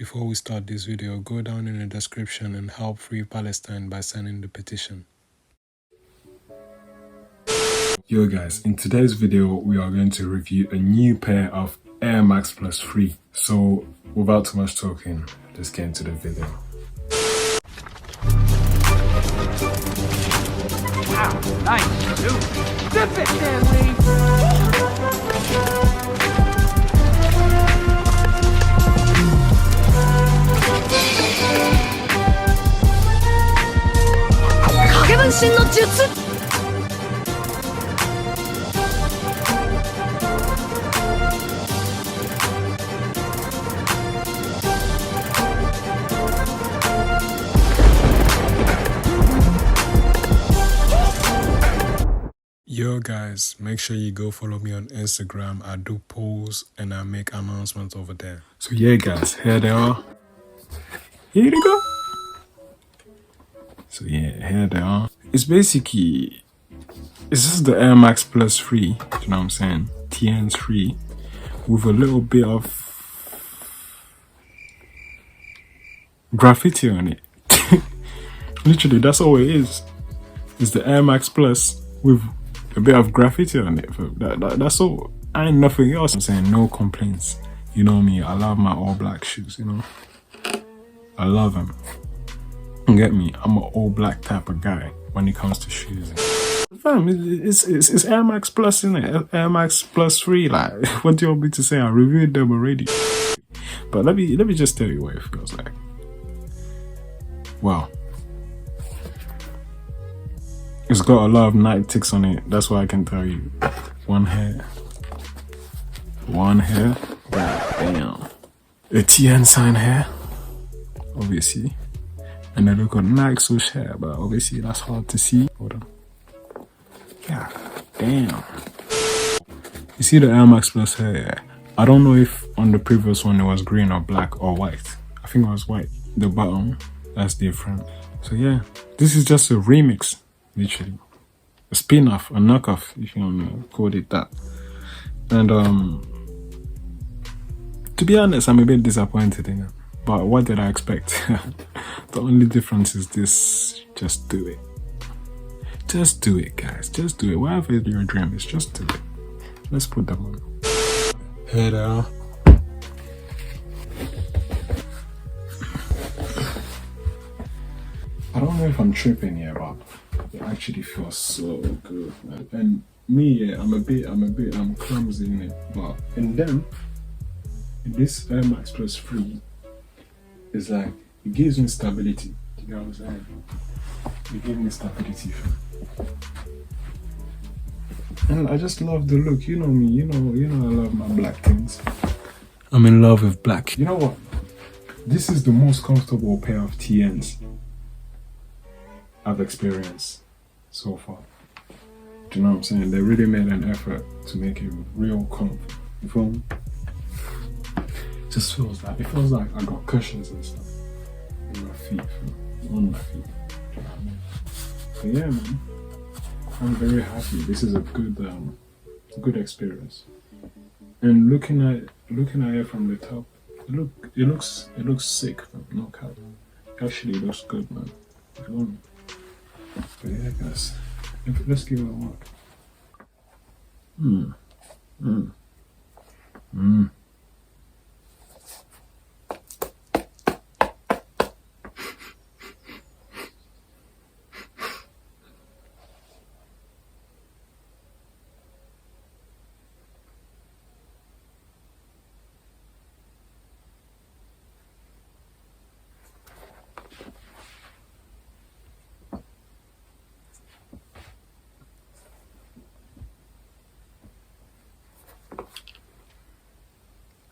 Before we start this video, go down in the description and help free Palestine by signing the petition. Yo guys, in today's video we are going to review a new pair of Air Max Plus 3. So without too much talking, let's get into the video. Wow, nice suit. Zip it, Stanley. Yo guys, make sure you go follow me on Instagram. I do polls and I make announcements over there. So yeah guys, here they are. Here they go. So yeah, here they are. It's basically, it's just the Air Max Plus 3, you know what I'm saying? TN's 3 with a little bit of graffiti on it. Literally, that's all it is. It's the Air Max Plus with a bit of graffiti on it. That's all. I ain't nothing else. I'm saying no complaints. You know me, I love my all black shoes, you know. I love them. Get me? I'm an all black type of guy when it comes to shoes. Fam, it's Air Max Plus, isn't it? Air Max Plus 3. Like, what do you want me to say? I reviewed them already. But let me just tell you what it feels like. Wow. It's got a lot of night ticks on it. That's what I can tell you. One hair. Right, damn. A TN sign hair. Obviously. And then look on Nike swoosh hair, but obviously that's hard to see. Hold on. God damn. You see the Air Max Plus hair? Yeah. I don't know if on the previous one it was green or black or white. I think it was white. The bottom, that's different. So yeah, this is just a remix. Literally a spin-off, a knockoff, if you want to call it that. And to be honest, I'm a bit disappointed in it, but what did I expect? The only difference is this: just do it. Just do it, guys. Just do it. Whatever your dream is, just do it. Let's put them on. Here they are. I don't know if I'm tripping here, but it actually feels so good, man. And me, yeah, I'm clumsy in it, but in them, in this Air Max Plus 3, it's like, it gives me stability. You know what I'm saying? It gives me stability. And I just love the look. You know me, you know I love my black things. I'm in love with black. You know what? This is the most comfortable pair of TNs I've experienced so far. Do you know what I'm saying? They really made an effort to make it real comfort. You feel me? It just feels like I got cushions and stuff in my feet, on my feet. Do you know what I mean? But yeah, man, I'm very happy. This is a good experience. And looking at it from the top, it looks sick, man. No cap. Actually, it looks good, man. You feel me? But yeah, guys, let's give it a look.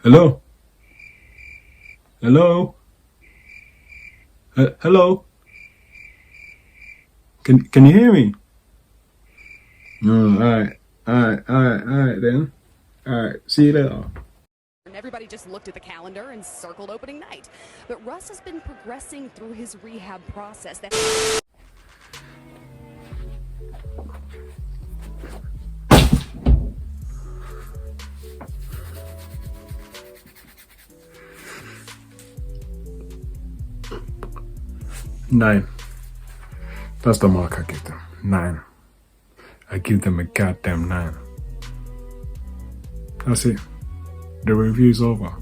Hello? Hello? Hello? Can you hear me? Alright then. Alright, see you later. And everybody just looked at the calendar and circled opening night. But Russ has been progressing through his rehab process. 9. That's the mark I give them. 9. I give them a goddamn 9. That's it. The review's over.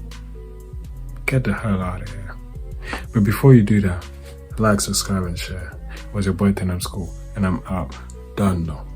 Get the hell out of here. But before you do that, like, subscribe, and share. It was your boy Tenem School, and I'm out. Done though.